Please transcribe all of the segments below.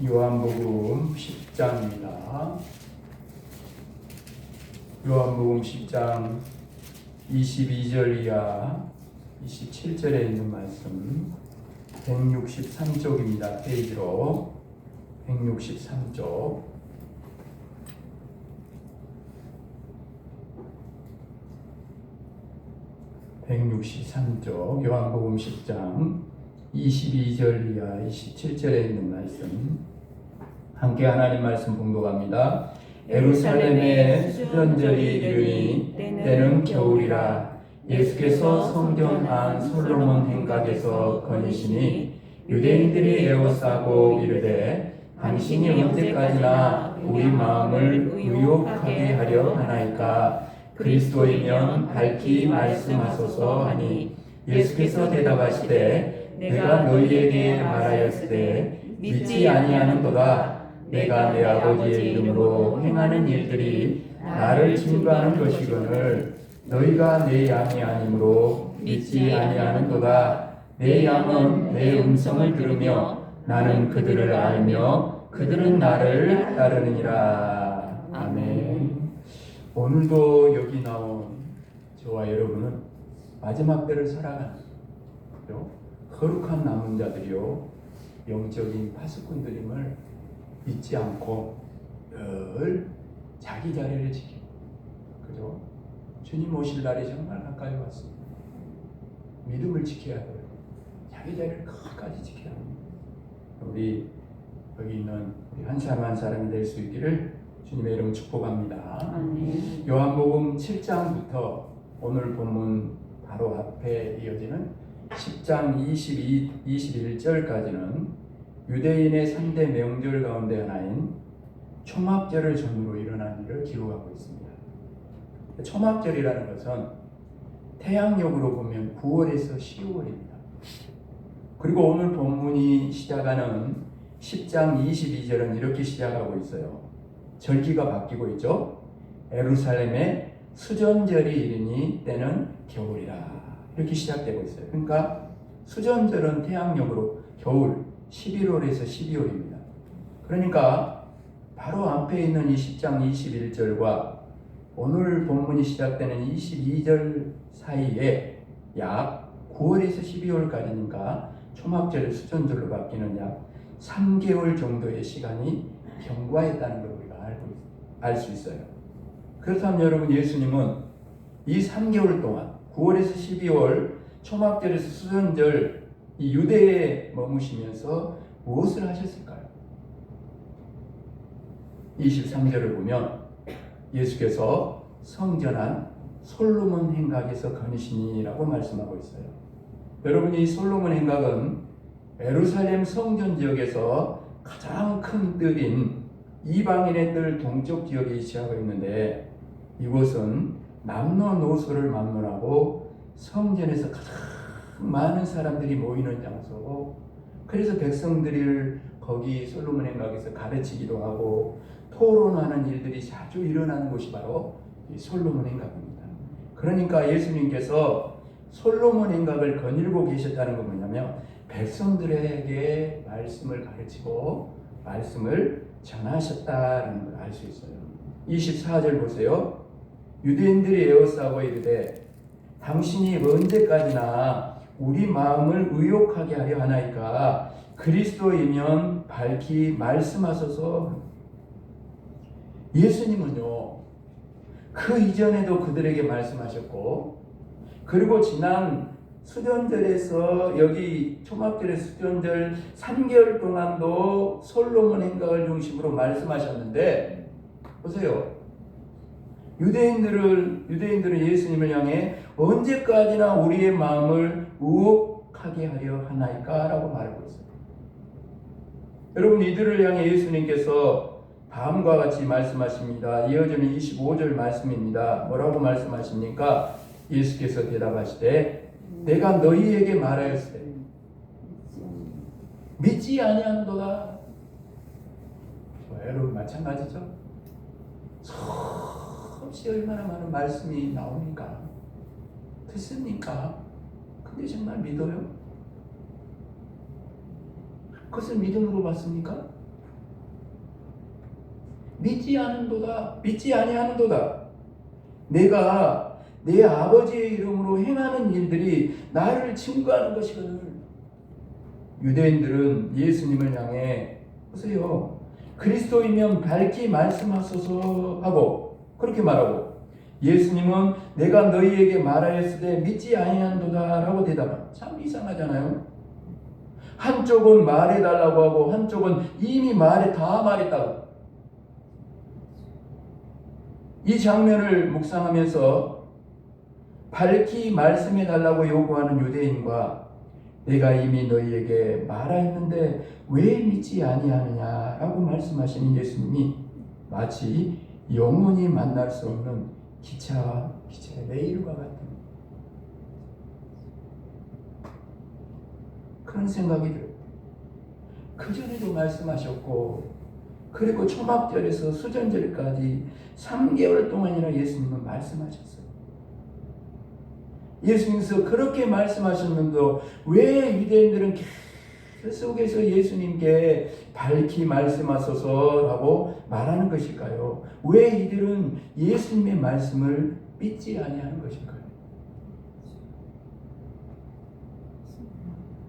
요한복음 10장입니다. 요한복음 10장 22절 이하 27절에 있는 말씀 163쪽입니다. 페이지로 163쪽 163쪽 요한복음 10장 22절 이하 27절에 있는 말씀 함께 하나님 말씀 봉독합니다. 예루살렘에 수전절이 이르니 때는 겨울이라. 예수께서 성전 안 솔로몬 행각에서 거니시니 유대인들이 에워싸고 이르되 당신이 언제까지나 우리 마음을 의욕하게 하려 하나이까. 그리스도이면 밝히 말씀하소서 하니 예수께서 대답하시되 내가 너희에게 말하였으되 믿지 아니하는도다. 내가 내 아버지의 이름으로 행하는 일들이 나를 증거하는 것이거늘 너희가 내 양이 아니므로 믿지 아니하는도다. 내 양은 내 음성을 들으며 나는 그들을 알며 그들은 나를 따르느니라. 아멘. 오늘도 여기 나온 저와 여러분은 마지막 때를 살아가는 거룩한 남은 자들이요 영적인 파수꾼들임을 잊지 않고 늘 자기 자리를 지키고, 그죠? 주님 오실 날이 정말 가까이 왔습니다. 믿음을 지켜야 돼요. 자기 자리를 끝까지 지켜야 합니다. 우리 여기 있는 우리 한 사람 한 사람이 될 수 있기를 주님의 이름 축복합니다. 요한복음 7장부터 오늘 본문 바로 앞에 이어지는 10장 21절까지는 유대인의 3대 명절 가운데 하나인 초막절을 전후로 일어난 일을 기록하고 있습니다. 초막절이라는 것은 태양력으로 보면 9월에서 12월입니다. 그리고 오늘 본문이 시작하는 10장 22절은 이렇게 시작하고 있어요. 절기가 바뀌고 있죠. 예루살렘에 수전절이 이르니 때는 겨울이라. 이렇게 시작되고 있어요. 그러니까 수전절은 태양력으로 겨울 11월에서 12월입니다. 그러니까 바로 앞에 있는 이 10장 21절과 오늘 본문이 시작되는 22절 사이에 약 9월에서 12월까지니까 초막절 수전절로 바뀌는 약 3개월 정도의 시간이 경과했다는 걸 우리가 알 수 있어요. 그렇다면 여러분, 예수님은 이 3개월 동안 9월에서 12월 초막절에서 수전절 이 유대에 머무시면서 무엇을 하셨을까요? 23절을 보면 예수께서 성전 안 솔로몬 행각에서 거니시니라고 말씀하고 있어요. 여러분, 이 솔로몬 행각은 예루살렘 성전 지역에서 가장 큰 뜰인 이방인의 뜰 동쪽 지역에 위치하고 있는데, 이곳은 남녀노소를 막론하고 성전에서 가장 많은 사람들이 모이는 장소고, 그래서 백성들을 거기 솔로몬 행각에서 가르치기도 하고 토론하는 일들이 자주 일어나는 곳이 바로 이 솔로몬 행각입니다. 그러니까 예수님께서 솔로몬 행각을 거닐고 계셨다는 건 뭐냐면 백성들에게 말씀을 가르치고 말씀을 전하셨다는 걸 알 수 있어요. 24절 보세요. 유대인들이 에워싸고 이르되 당신이 언제까지나 우리 마음을 의욕하게 하려 하나이까. 그리스도이면 밝히 말씀하소서. 예수님은요, 그 이전에도 그들에게 말씀하셨고, 그리고 지난 수전절에서 여기 초막절의 수전절 3개월 동안도 솔로몬 행각을 중심으로 말씀하셨는데, 보세요. 유대인들은 예수님을 향해 언제까지나 우리의 마음을 의혹하게 하려 하나이까? 라고 말하고 있어요. 여러분, 이들을 향해 예수님께서 다음과 같이 말씀하십니다. 이어지는 25절 말씀입니다. 뭐라고 말씀하십니까? 예수께서 대답하시되 내가 너희에게 말하였으되 믿지 아니하는도다. 여러분, 마찬가지죠? 수없이 얼마나 많은 말씀이 나옵니까? 듣습니까? 근데 정말 믿어요? 그것을 믿음으로 받습니까? 믿지 않은도다. 믿지 아니하는도다. 내가 내 아버지의 이름으로 행하는 일들이 나를 증거하는 것이거든. 유대인들은 예수님을 향해 보세요. 그리스도이면 밝히 말씀하소서 하고 그렇게 말하고, 예수님은 내가 너희에게 말하였으되 믿지 아니한도다 라고 대답합니다. 참 이상하잖아요. 한쪽은 말해달라고 하고 한쪽은 이미 다 말했다고. 이 장면을 묵상하면서 밝히 말씀해달라고 요구하는 유대인과 내가 이미 너희에게 말하였는데 왜 믿지 아니하느냐라고 말씀하시는 예수님이 마치 영원히 만날 수 없는 기차의 레일과 같은 그런 생각이 들어요. 그전에도 말씀하셨고, 그리고 초막절에서 수전절까지 3개월 동안이나 예수님은 말씀하셨어요. 예수님께서 그렇게 말씀하셨는데 왜 유대인들은 계속해서 예수님께 밝히 말씀하소서라고 말하는 것일까요? 왜 이들은 예수님의 말씀을 믿지 아니하는 것일까요?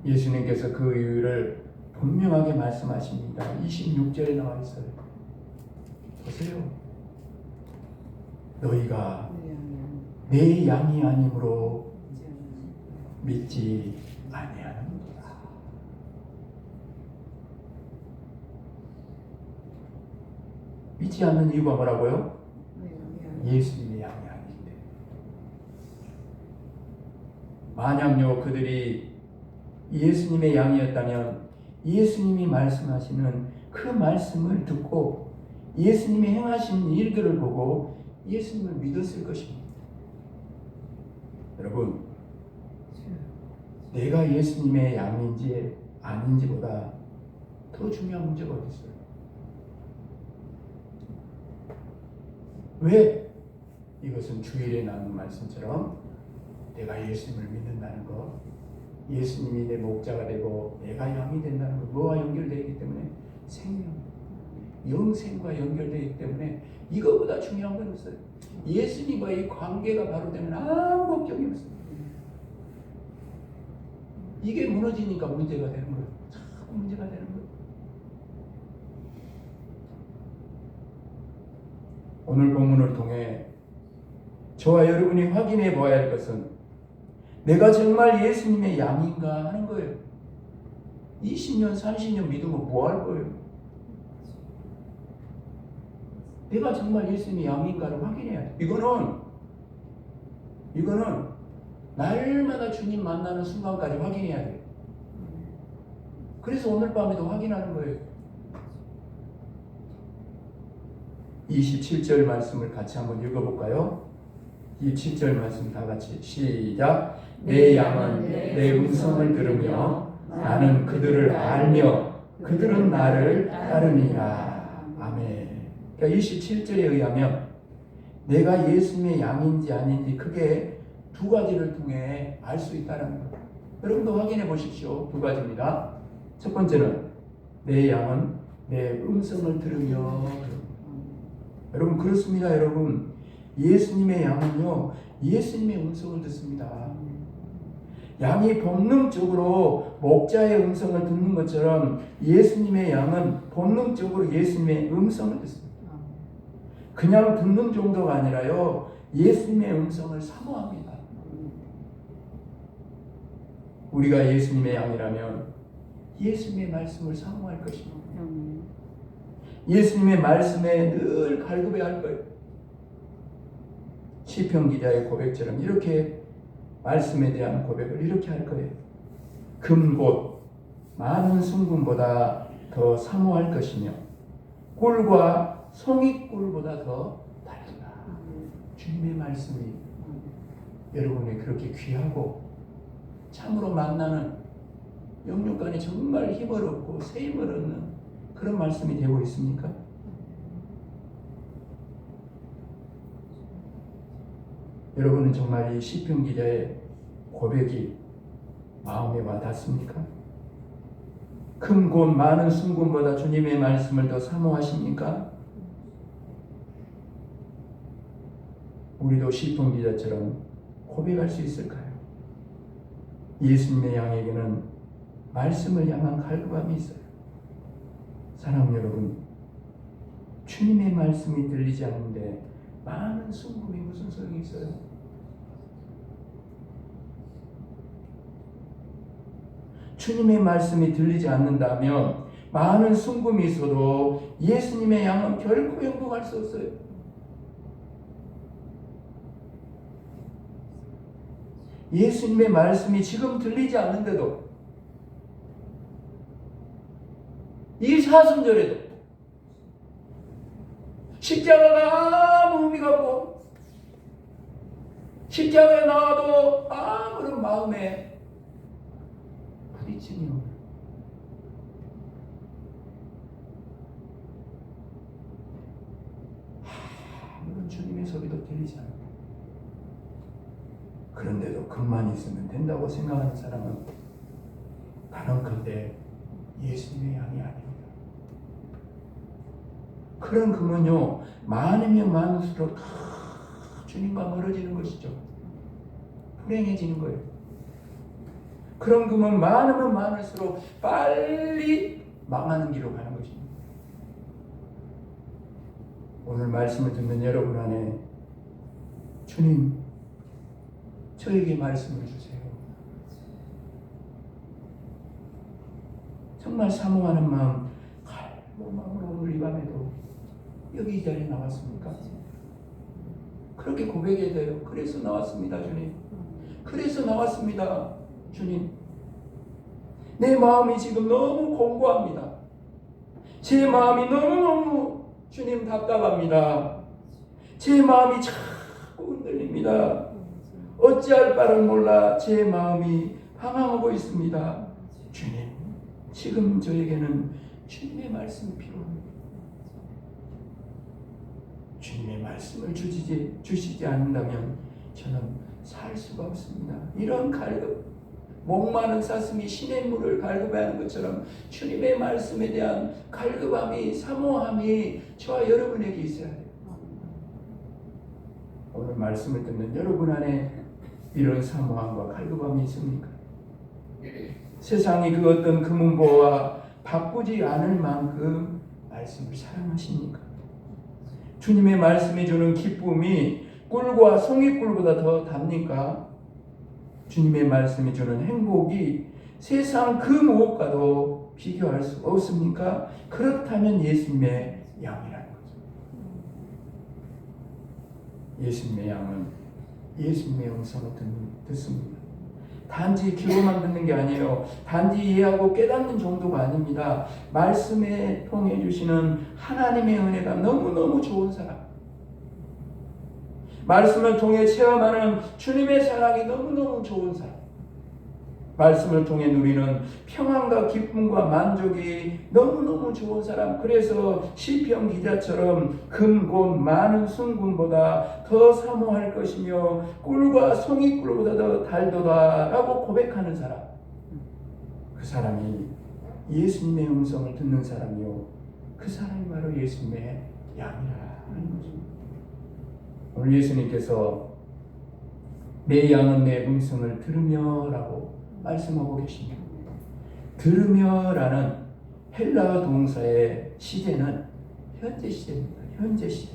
예수님께서 그 이유를 분명하게 말씀하십니다. 26절에 나와 있어요. 보세요. 너희가 내 양이 아니므로 믿지 아니하는도다. 믿지 않는 이유가 뭐라고요? 예수님의 양이 아닌데. 만약요 그들이 예수님의 양이었다면 예수님이 말씀하시는 그 말씀을 듣고 예수님이 행하신 일들을 보고 예수님을 믿었을 것입니다. 여러분, 내가 예수님의 양인지 아닌지보다 더 중요한 문제가 어디 있어요? 왜? 이것은 주일에 나눈 말씀처럼 내가 예수님을 믿는다는 것, 예수님이 내 목자가 되고 내가 양이 된다는 것, 뭐와 연결되어 있기 때문에 생명, 영생과 연결되기 때문에 이거보다 중요한 건 없어요. 예수님과의 관계가 바로 되면 아무 걱정이 없어요. 이게 무너지니까 문제가 되는 거예요. 자꾸 문제가 되는 거예요. 오늘 본문을 통해 저와 여러분이 확인해 보아야 할 것은 내가 정말 예수님의 양인가 하는 거예요. 20년, 30년 믿으면 뭐 할 거예요? 내가 정말 예수님의 양인가를 확인해야 돼. 이거는 날마다 주님 만나는 순간까지 확인해야 돼요. 그래서 오늘 밤에도 확인하는 거예요. 27절 말씀을 같이 한번 읽어볼까요? 27절 말씀 다 같이 시작. 내 양은 내 음성을 들으며 나는 그들을 알며 그들은 나를 따르니라. 아멘. 그러니까 27절에 의하면 내가 예수님의 양인지 아닌지 크게 두 가지를 통해 알 수 있다는 것. 여러분도 확인해 보십시오. 두 가지입니다. 첫 번째는 내 양은 내 음성을 들으며. 여러분 그렇습니다. 여러분 예수님의 양은요 예수님의 음성을 듣습니다. 양이 본능적으로 목자의 음성을 듣는 것처럼 예수님의 양은 본능적으로 예수님의 음성을 듣습니다. 그냥 듣는 정도가 아니라요 예수님의 음성을 사모합니다. 우리가 예수님의 양이라면 예수님의 말씀을 사모할 것입니다. 예수님의 말씀에 늘 갈급해야 할 거예요. 시편 기자의 고백처럼 이렇게 말씀에 대한 고백을 이렇게 할 거예요. 금곧 많은 순금보다 더 사모할 것이며 꿀과 송이꿀보다 더 달다. 주님의 말씀이 여러분이 그렇게 귀하고 참으로 만나는 영육간에 정말 힘을 얻고 세임을 얻는 그런 말씀이 되고 있습니까? 여러분은 정말 이 시편 기자의 고백이 마음에 와닿습니까? 큰 곳 많은 순금보다 주님의 말씀을 더 사모하십니까? 우리도 시편 기자처럼 고백할 수 있을까요? 예수님의 양에게는 말씀을 향한 갈급함이 있어요. 사랑하는 여러분, 주님의 말씀이 들리지 않는데 많은 순금이 무슨 소용이 있어요? 주님의 말씀이 들리지 않는다면 많은 순금이 있어도 예수님의 양은 결코 행복할 수 없어요. 예수님의 말씀이 지금 들리지 않는데도, 이 사순절에도 십자가가 아무 의미가 없고 십자가에 나와도 아무런 마음에 부딪힘이 없는, 아무런 주님의 소리도 들리지 않는, 그런데도 금만 있으면 된다고 생각하는 사람은 단언컨대 예수님의 양이 아닙니다. 그런 금은요, 많으면 많을수록 다 주님과 멀어지는 것이죠. 불행해지는 거예요. 그런 금은 많으면 많을수록 빨리 망하는 길로 가는 것입니다. 오늘 말씀을 듣는 여러분 안에 주님, 저에게 말씀을 주세요. 정말 사모하는 마음, 마음으로 오늘 이 밤에도 여기 이 자리에 나왔습니까? 그렇게 고백해야 돼요. 그래서 나왔습니다, 주님. 그래서 나왔습니다, 주님. 내 마음이 지금 너무 공고합니다. 제 마음이 너무너무 주님 답답합니다. 제 마음이 자꾸 흔들립니다. 어찌할 바를 몰라 제 마음이 방황하고 있습니다. 주님, 지금 저에게는 주님의 말씀이 필요합니다. 주님의 말씀을 주시지 않는다면 저는 살 수가 없습니다. 이런 갈급, 목마른 사슴이 시냇물을 갈급해하는 것처럼 주님의 말씀에 대한 갈급함이, 사모함이 저와 여러분에게 있어야 돼요. 오늘 말씀을 듣는 여러분 안에 이런 사모함과 갈급함이 있습니까? 세상이 그 어떤 금은보와 바꾸지 않을 만큼 말씀을 사랑하십니까? 주님의 말씀이 주는 기쁨이 꿀과 송이꿀보다 더 답니까? 주님의 말씀이 주는 행복이 세상 그 무엇과도 비교할 수 없습니까? 그렇다면 예수님의 양이라는 거죠. 예수님의 양은 예수님의 음성을 듣습니다. 단지 귀로만 듣는 게 아니에요. 단지 이해하고 깨닫는 정도가 아닙니다. 말씀에 통해 주시는 하나님의 은혜가 너무너무 좋은 사람, 말씀을 통해 체험하는 주님의 사랑이 너무너무 좋은 사람, 말씀을 통해 누리는 평안과 기쁨과 만족이 너무너무 좋은 사람. 그래서 시편 기자처럼 금 곧 많은 순금보다 더 사모할 것이며 꿀과 송이꿀보다 더 달도다 라고 고백하는 사람, 그 사람이 예수님의 음성을 듣는 사람이요, 그 사람이 바로 예수님의 양이라 하는 것입니다. 오늘 예수님께서 내 양은 내 음성을 들으며 라고 말씀하고 계십니다. 들으며라는 헬라어 동사의 시제는 현재 시제입니다. 현재 시제.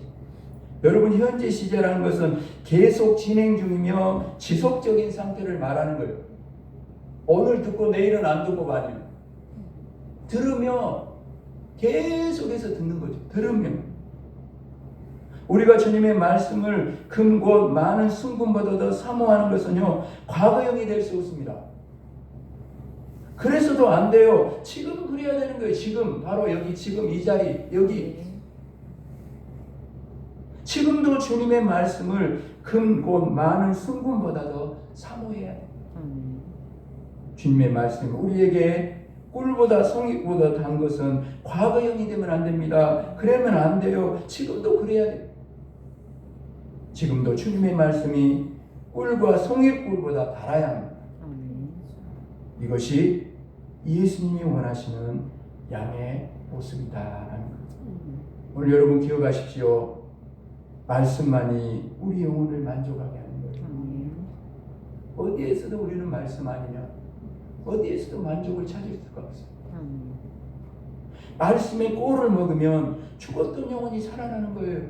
여러분, 현재 시제라는 것은 계속 진행 중이며 지속적인 상태를 말하는 거예요. 오늘 듣고 내일은 안 듣고가 아니에요. 들으며 계속해서 듣는 거죠. 들으며. 우리가 주님의 말씀을 금 곧 많은 순금보다 더 사모하는 것은요, 과거형이 될 수 없습니다. 그래서도 안 돼요. 지금 그래야 되는 거예요. 지금, 바로 여기, 지금 이 자리, 여기. 지금도 주님의 말씀을 금 곧 많은 순금보다 더 사모해야 돼요. 주님의 말씀, 우리에게 꿀보다 송이보다 단 것은 과거형이 되면 안 됩니다. 그러면 안 돼요. 지금도 그래야 돼요. 지금도 주님의 말씀이 꿀과 송이꿀보다 달아야 합니다. 이것이 예수님이 원하시는 양의 모습이다. 오늘 여러분 기억하십시오. 말씀만이 우리 영혼을 만족하게 하는 거예요. 어디에서도 우리는 말씀 아니냐, 어디에서도 만족을 찾을 수가 없어요. 말씀의 꼴을 먹으면 죽었던 영혼이 살아나는 거예요.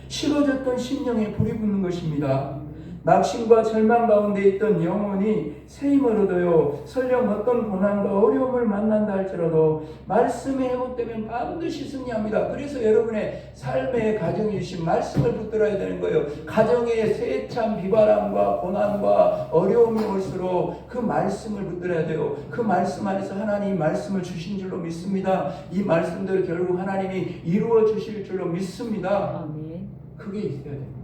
식어졌던 심령에 불이 붙는 것입니다. 낙심과 절망 가운데 있던 영혼이 새 힘을 얻어요. 설령 어떤 고난과 어려움을 만난다 할지라도 말씀에 회복되면 반드시 승리합니다. 그래서 여러분의 삶의 가정이 주신 말씀을 붙들어야 되는 거예요. 가정에 세찬 비바람과 고난과 어려움이 올수록 그 말씀을 붙들어야 돼요. 그 말씀 안에서 하나님이 말씀을 주신 줄로 믿습니다. 이 말씀대로 결국 하나님이 이루어 주실 줄로 믿습니다. 그게 있어야 돼요.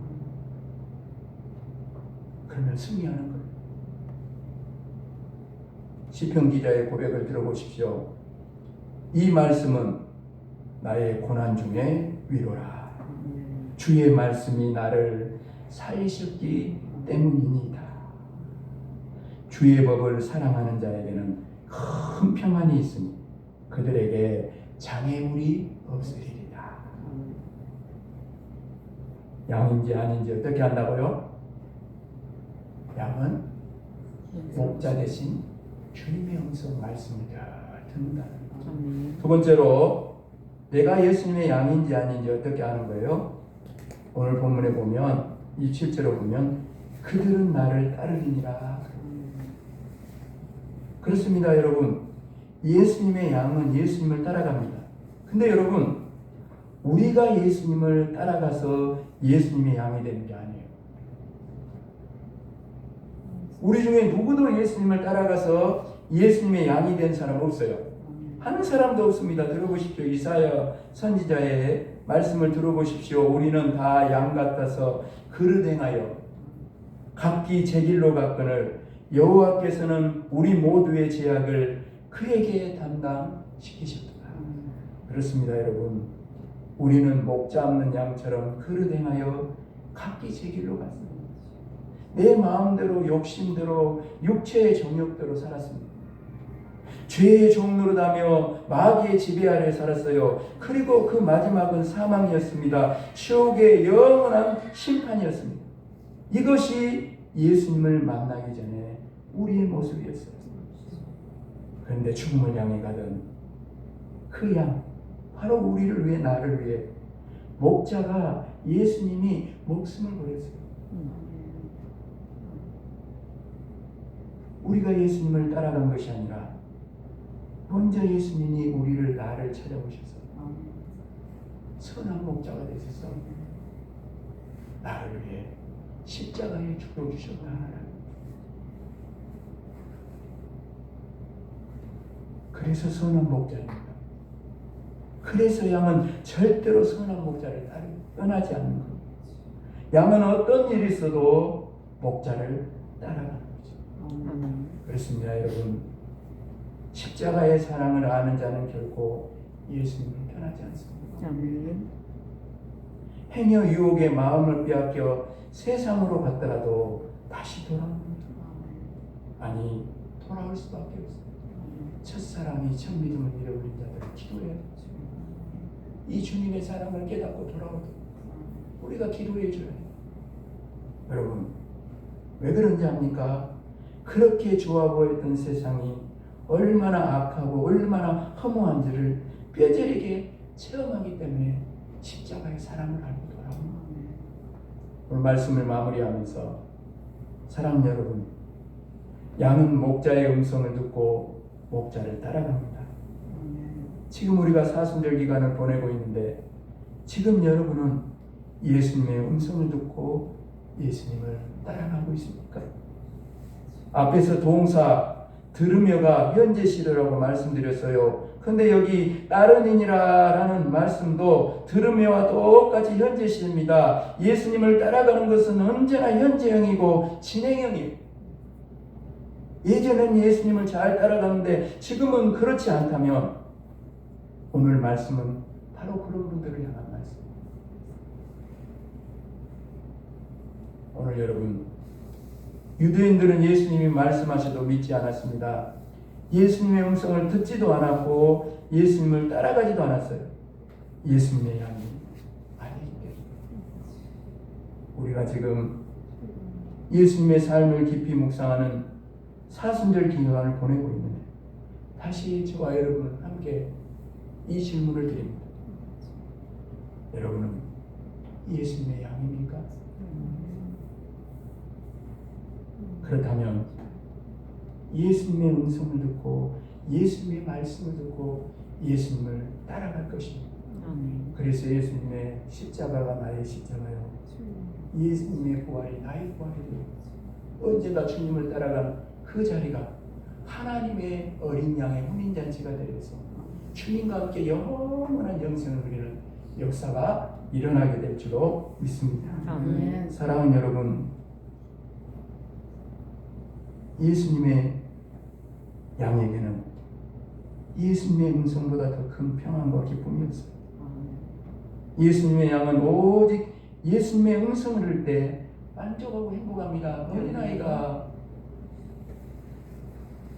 그러면 승리하는 거예요. 시편 기자의 고백을 들어보십시오. 이 말씀은 나의 고난 중에 위로라. 주의 말씀이 나를 살리셨기 때문이니이다. 주의 법을 사랑하는 자에게는 큰 평안이 있으니 그들에게 장애물이 없으리라. 양인지 아닌지 어떻게 한다고요? 양은 목자 대신 주님의 음성 말씀을 듣는다는 거예요. 두 번째로 내가 예수님의 양인지 아닌지 어떻게 아는 거예요? 오늘 본문에 보면 27절로 보면 그들은 나를 따르리니라. 그렇습니다, 여러분. 예수님의 양은 예수님을 따라갑니다. 근데 여러분, 우리가 예수님을 따라가서 예수님의 양이 되는 게 아니에요. 우리 중에 누구도 예수님을 따라가서 예수님의 양이 된 사람 없어요. 한 사람도 없습니다. 들어보십시오. 이사야 선지자의 말씀을 들어보십시오. 우리는 다 양 같아서 그릇 행하여 각기 제 길로 갔거늘 여호와께서는 우리 모두의 죄악을 그에게 담당시키셨다. 그렇습니다, 여러분. 우리는 목자 없는 양처럼 그릇 행하여 각기 제 길로 갔습니다. 내 마음대로 욕심대로 육체의 정욕대로 살았습니다. 죄의 종노릇하며 마귀의 지배 아래 살았어요. 그리고 그 마지막은 사망이었습니다. 지옥의 영원한 심판이었습니다. 이것이 예수님을 만나기 전에 우리의 모습이었어요. 그런데 죽음을 향해 가던 그 양, 바로 우리를 위해, 나를 위해 목자가 예수님이 목숨을 버렸어요. 우리가 예수님을 따라간 것이 아니라 먼저 예수님이 우리를, 나를 찾아오셔서 선한 목자가 되셔서 나를 위해 십자가에 죽어주셨다. 그래서 선한 목자입니다. 그래서 양은 절대로 선한 목자를 떠나지 않는 겁니다. 양은 어떤 일이 있어도 목자를 따라가는 거죠. 그렇습니다, 여러분. 십자가의 사랑을 아는 자는 결코 예수님을 떠나지 않습니다. 행여 유혹의 마음을 빼앗겨 세상으로 갔더라도 다시 돌아옵니다. 아니, 돌아올 수밖에 없어요. 첫사랑이 첫 믿음을 잃어버린 자들은 기도해야 되죠. 이 주님의 사랑을 깨닫고 돌아오도록 우리가 기도해 줘야 돼요. 여러분, 왜 그런지 압니까? 그렇게 좋아 보였던 세상이 얼마나 악하고 얼마나 허무한지를 뼈저리게 체험하기 때문에 십자가의 사랑을 알고 돌아옵니다. 오늘 말씀을 마무리하면서 사랑 여러분, 양은 목자의 음성을 듣고 목자를 따라갑니다. 지금 우리가 사순절 기간을 보내고 있는데 지금 여러분은 예수님의 음성을 듣고 예수님을 따라가고 있습니까? 앞에서 동사 들으며가 현재 시제라고 말씀드렸어요. 근데 여기 따르니라라는 말씀도 들으며와 똑같이 현재 시입니다. 예수님을 따라가는 것은 언제나 현재형이고 진행형이에요. 예전엔 예수님을 잘 따라가는데 지금은 그렇지 않다면 오늘 말씀은 바로 그런 분들을 향한 말씀입니다. 오늘 여러분, 유대인들은 예수님이 말씀하셔도 믿지 않았습니다. 예수님의 음성을 듣지도 않았고 예수님을 따라가지도 않았어요. 예수님의 양이 아닙니다. 우리가 지금 예수님의 삶을 깊이 묵상하는 사순절 기간을 보내고 있는데 다시 저와 여러분 함께 이 질문을 드립니다. 여러분은 예수님의 양입니까? 그렇다면 예수님의 음성을 듣고 예수님의 말씀을 듣고 예수님을 따라갈 것입니다. 그래서 예수님의 십자가가 나의 십자가요, 예수님의 부활이 나의 부활이 되고 언제나 주님을 따라간 그 자리가 하나님의 어린 양의 혼인잔치가 되어서 주님과 함께 영원한 영생을 누리는 역사가 일어나게 될 줄로 믿습니다. 아멘. 사랑하는 여러분, 예수님의 양에게는 예수님의 음성보다 더 큰 평안과 기쁨이 없어요. 예수님의 양은 오직 예수님의 음성을 들을 때 만족하고 행복합니다. 어린아이가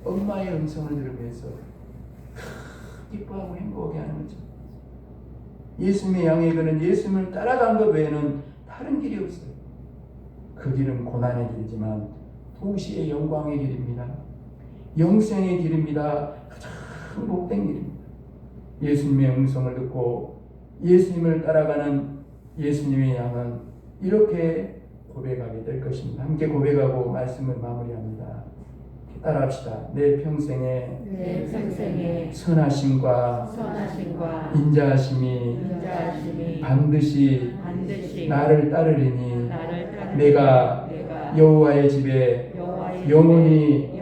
엄마의 음성을 들으면서 기뻐하고 행복하게 하는 거죠. 예수님의 양에게는 예수님을 따라간 것 외에는 다른 길이 없어요. 그 길은 고난의 길이지만 동시에 영광의 길입니다. 영생의 길입니다. 가장 복된 길입니다. 예수님의 음성을 듣고 예수님을 따라가는 예수님의 양은 이렇게 고백하게 될 것입니다. 함께 고백하고 말씀을 마무리합니다. 따라합시다. 내 평생에 선하심과 인자하심이 반드시 나를 따르리니 내가 여호와의 집에 영원히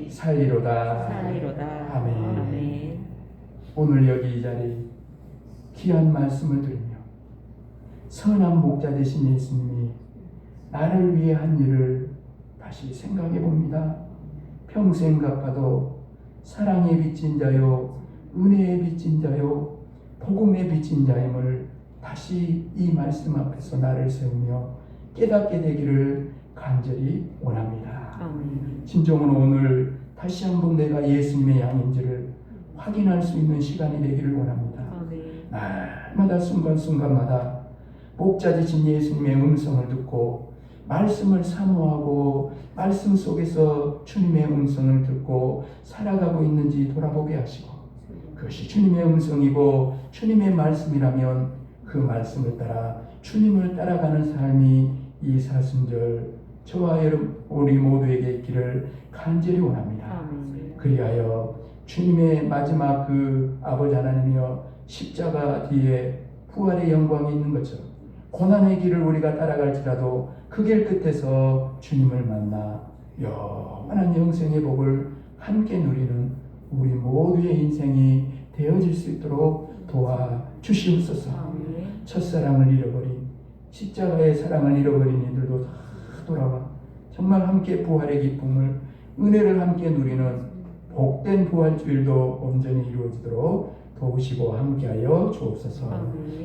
살리로다. 아멘. 오늘 여기 이 자리 귀한 말씀을 들으며 선한 목자 되신 예수님이 나를 위해 한 일을 다시 생각해 봅니다. 평생 갚아도 사랑의 빚진 자요, 은혜의 빚진 자요, 복음의 빚진 자임을 다시 이 말씀 앞에서 나를 세우며 깨닫게 되기를 간절히 원합니다. 진정으로 오늘 다시 한번 내가 예수님의 양인지를 확인할 수 있는 시간이 되기를 원합니다. 날마다 순간순간마다 목자 되신 예수님의 음성을 듣고 말씀을 사모하고 말씀 속에서 주님의 음성을 듣고 살아가고 있는지 돌아보게 하시고, 그것이 주님의 음성이고 주님의 말씀이라면 그 말씀을 따라 주님을 따라가는 삶이 이 사순절 저와 여러분 우리 모두에게 있기를 간절히 원합니다. 그리하여 주님의 마지막 그 아버지 하나님이여 십자가 뒤에 부활의 영광이 있는 것처럼 고난의 길을 우리가 따라갈지라도 그 길 끝에서 주님을 만나 영원한 영생의 복을 함께 누리는 우리 모두의 인생이 되어질 수 있도록 도와주시옵소서. 첫사랑을 잃어버린, 십자가의 사랑을 잃어버린 이들도 다 돌아와 정말 함께 부활의 기쁨을, 은혜를 함께 누리는 복된 부활주일도 온전히 이루어지도록 도우시고 함께하여 주옵소서.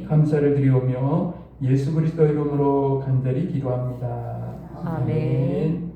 감사를 드리오며 예수 그리스도 이름으로 간절히 기도합니다. 아멘.